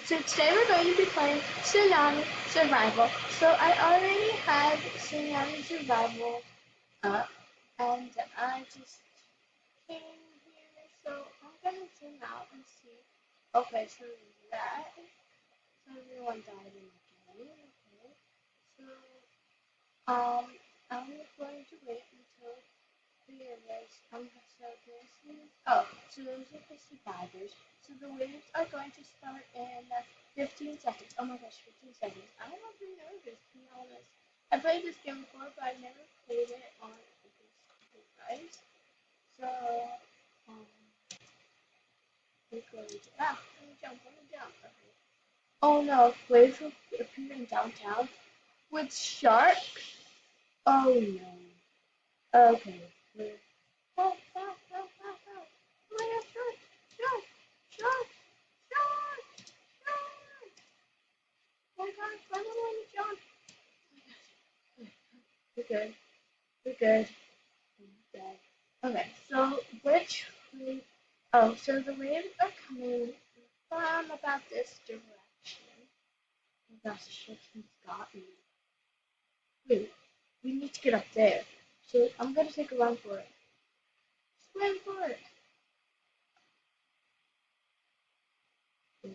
So today we're going to be playing Tsunami Survival. So I already have Tsunami Survival up, and I just came here. So I'm gonna zoom out and see. Okay, so that. So everyone died in the game. Okay. So I'm going to wait until realize so this is so those are the survivors. So the waves are going to start in 15 seconds. Oh my gosh, 15 seconds. I don't know if you know this, to be honest. I played this game before, but I've never played it on this device. So we're going to let me jump. Okay. Oh no, waves will appear in downtown with sharks. Oh no. Okay. Help, help, help, help, help. Oh my gosh, shark, shark, shark, shark. Oh my gosh, run away, John. Oh my gosh. We're good. We're good. We're dead. Okay, so which way? Oh, so the waves are coming from about this direction. Oh my gosh, the ship has got me. Wait, we need to get up there. So I'm gonna take a run for it. Swim for it. Oh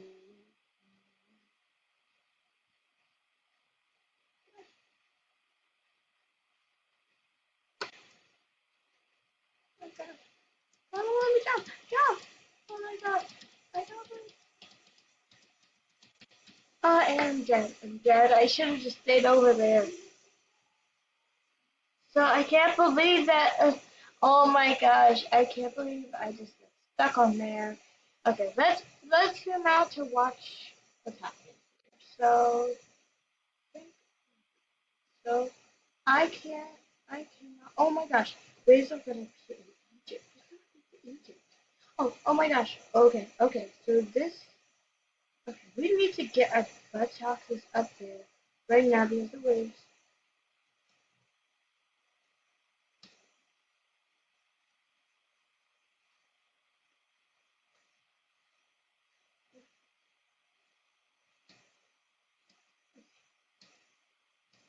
my god. Oh, let me jump! Jump! Oh my god. I don't believe I am dead. I'm dead. I should have just stayed over there. So I can't believe that. Oh my gosh. I can't believe I just got stuck on there. Okay, let's zoom out to watch what's happening. So so I cannot. Oh my gosh. Waves are gonna appear in Egypt. Egypt. Oh my gosh. Okay. So this. Okay, we need to get our buttocks up there right now because the waves.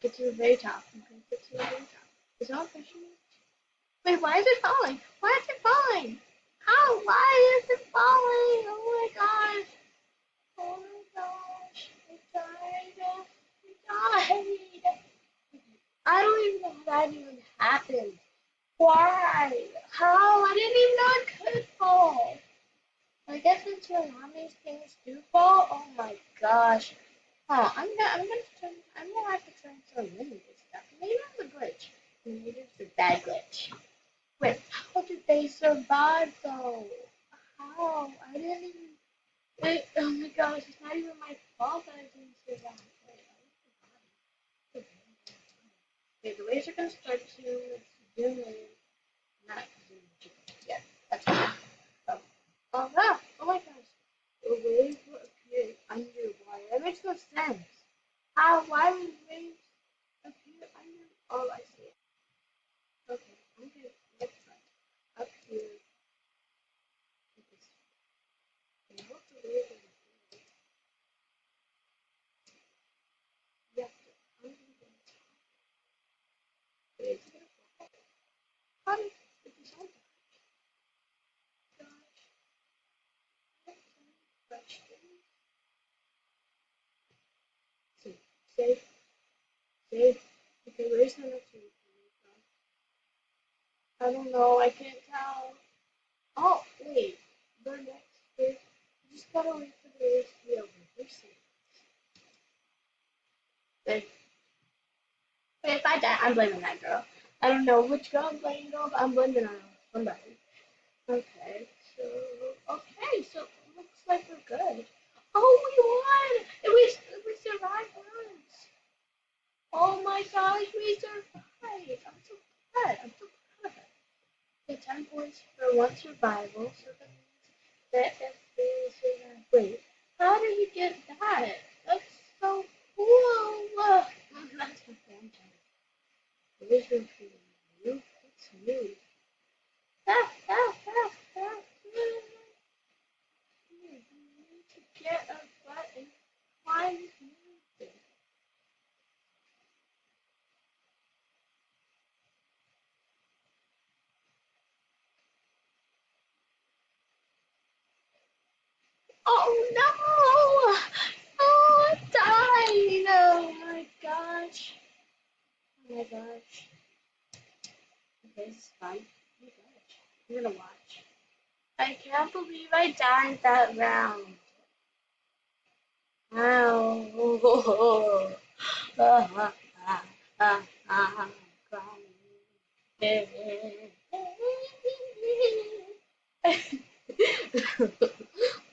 Get to the very top. Okay, get to the very top. Is it all pushing me? Wait, why is it falling? Why is it falling? How? Why is it falling? Oh my gosh. Oh my gosh. I died. I died. I don't even know how that even happened. Why? How? I didn't even know it could fall. I guess in tsunamis things do fall. Oh my gosh. Oh, I'm gonna have to try and start winning this stuff. Maybe it's a glitch. Maybe it's a bad glitch. Wait, how did they survive though? How? I didn't even. Wait, oh my gosh, it's not even my fault that I didn't survive. Wait, okay, the waves are gonna start to zoom in. Not zoom in. Yeah, that's fine. Oh my gosh. The waves will appear underwater. That makes no sense. How? Why would waves appear under? Oh, I see it. Okay, I'm gonna next time up here with this. And I hope the waves are yeah, I'm gonna get waves. How did this all gosh? Question. See, save, save. Okay, where's the next one coming from? I don't know. I can't tell. Oh, wait. The next is you just gotta wait for the waves to be over. Here's it. But if I die, I'm blaming that girl. I don't know which girl I'm blaming on, but I'm blaming on somebody. Okay, so so it looks like we're good. Oh, we won! And we survived once. Oh my gosh, we survived! I'm so glad. I'm so proud. Okay, 10 points for one survival. So that means that if they survive, wait, how did you get that? That's so cool. That's my family. Vision for you. It's new. Ah, ah, ah, ah. You need to get a button. Oh no! Oh, I died! Oh my gosh! Oh my gosh! Okay, this is fun. Oh my gosh! I'm gonna watch. I can't believe I died that round. Ow! Ah, ah, ah, ah, ah, crying.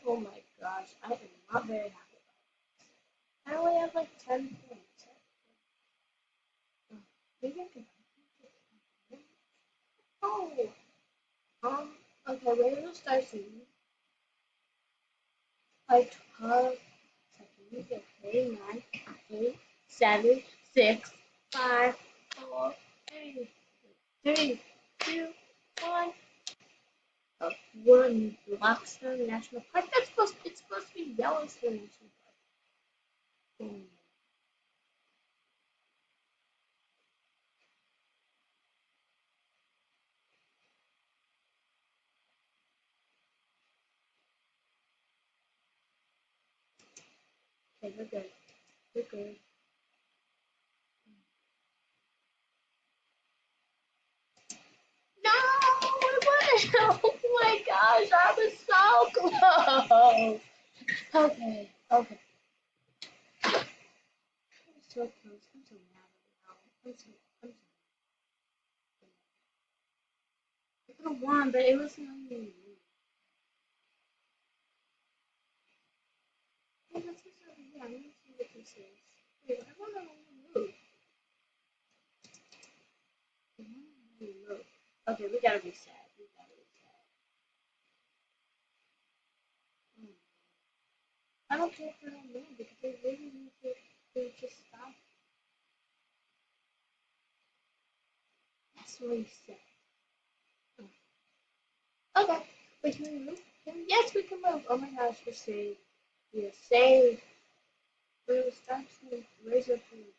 Oh my gosh, I am not very happy. I only have like 10 points. Maybe I can. Oh, okay, maybe we'll start soon. Like 12 seconds. Okay, 9, 8, 7, 6, 5, 4, 3, 2, 1. Oh, we're in Blackstone National Park. It's supposed to be Yellowstone National Park. Hmm. Okay, we're good. We're good. No, it wasn't. Oh my gosh, I was so close. Okay, okay. I'm so close. I'm so mad right now. I'm so I could have won, but it was not even me. Hey, this is over here. I'm gonna see what this is. Wait, I wanna move. I wanna move. Okay, we gotta reset. We gotta reset. Hmm. I don't care if I don't move because they really need to just stop. Let's reset. Okay. Wait, can we move? Yes, we can move. Oh my gosh, we're saved. We are saved. We will start to raise our food.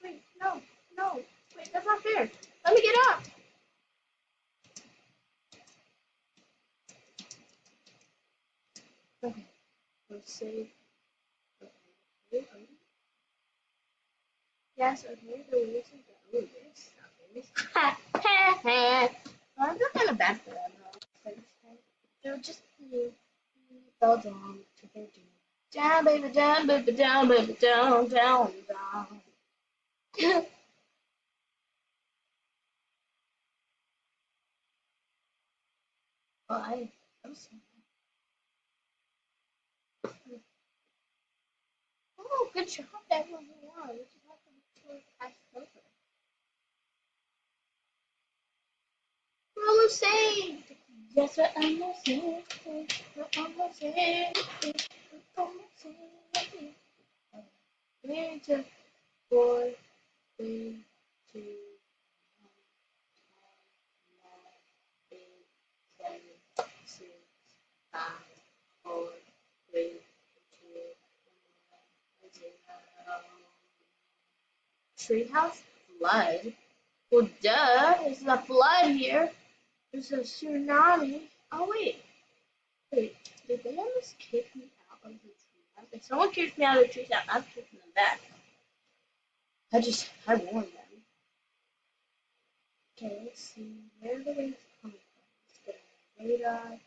Wait, no, no. Wait, that's not fair. Let me get up. Okay, we'll save. Okay. Yes, okay, the waves are good. Oh, this. Well, I'm not kind of bad for them, though. They're just fell down to their doom. Down, baby, down, baby, down, baby, down, down, down. Oh, I'm so Oh, good job, everyone who won. We just have to pass over. We're almost saved. Yes, we're almost saved. We're almost saved. We're almost saved. 3, 2, 4, 3, 2, 9, 8, 7, 6, 5, 4, 3, 2, 1, 0. Treehouse flood? Well, duh. There's a flood here. There's a tsunami. Oh, wait. Wait. Did they almost kick me out of the treehouse? If someone kicks me out of the treehouse, I'm kicking them back. I warned them. Okay, let's see. Where are the waves coming from? Let's get a radar.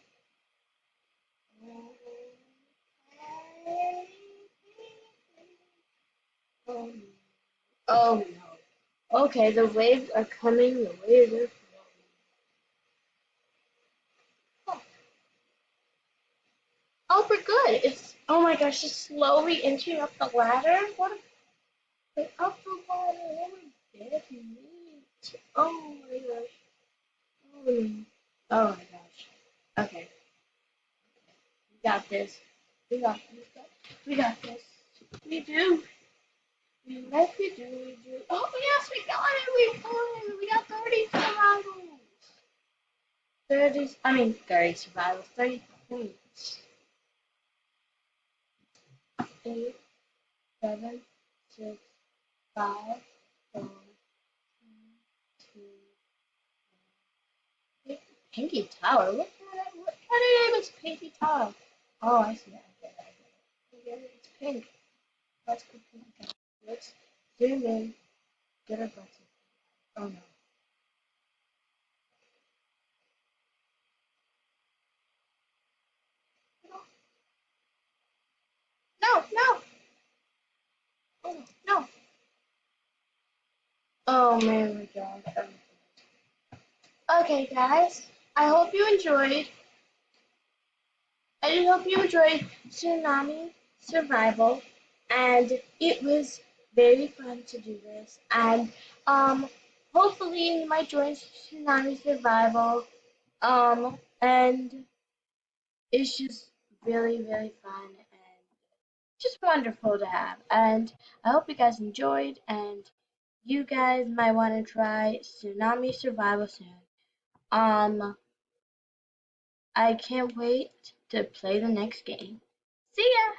Okay. Oh, no. Oh, no. Okay, the waves are coming. The waves are flowing. Oh, we're good. It's oh my gosh, just slowly inching up the ladder. What? Up the ladder. Oh my goodness. Oh my gosh. Oh my gosh. Okay, we got this. We got this. We got this. We do. Yes, we do. We do. Oh yes, we got it. We won. We got 30 survivals. 30. I mean 30 survivals. 30 points. 8, 7, 6, 5, 4, 3, 2, Pinky Tower? What kind of name is Pinky Tower? Oh, I see. I get it. It's pink. Let's go Pinky Tower. Let's zoom in. Get a button. Oh no. No, no. Oh, no. Oh man, my God. Okay, guys. I hope you enjoyed. I hope you enjoyed Tsunami Survival, and it was very fun to do this. And hopefully you might join Tsunami Survival. And it's just really, really fun and just wonderful to have. And I hope you guys enjoyed, and you guys might want to try Tsunami Survival soon. Um, I can't wait to play the next game. See ya!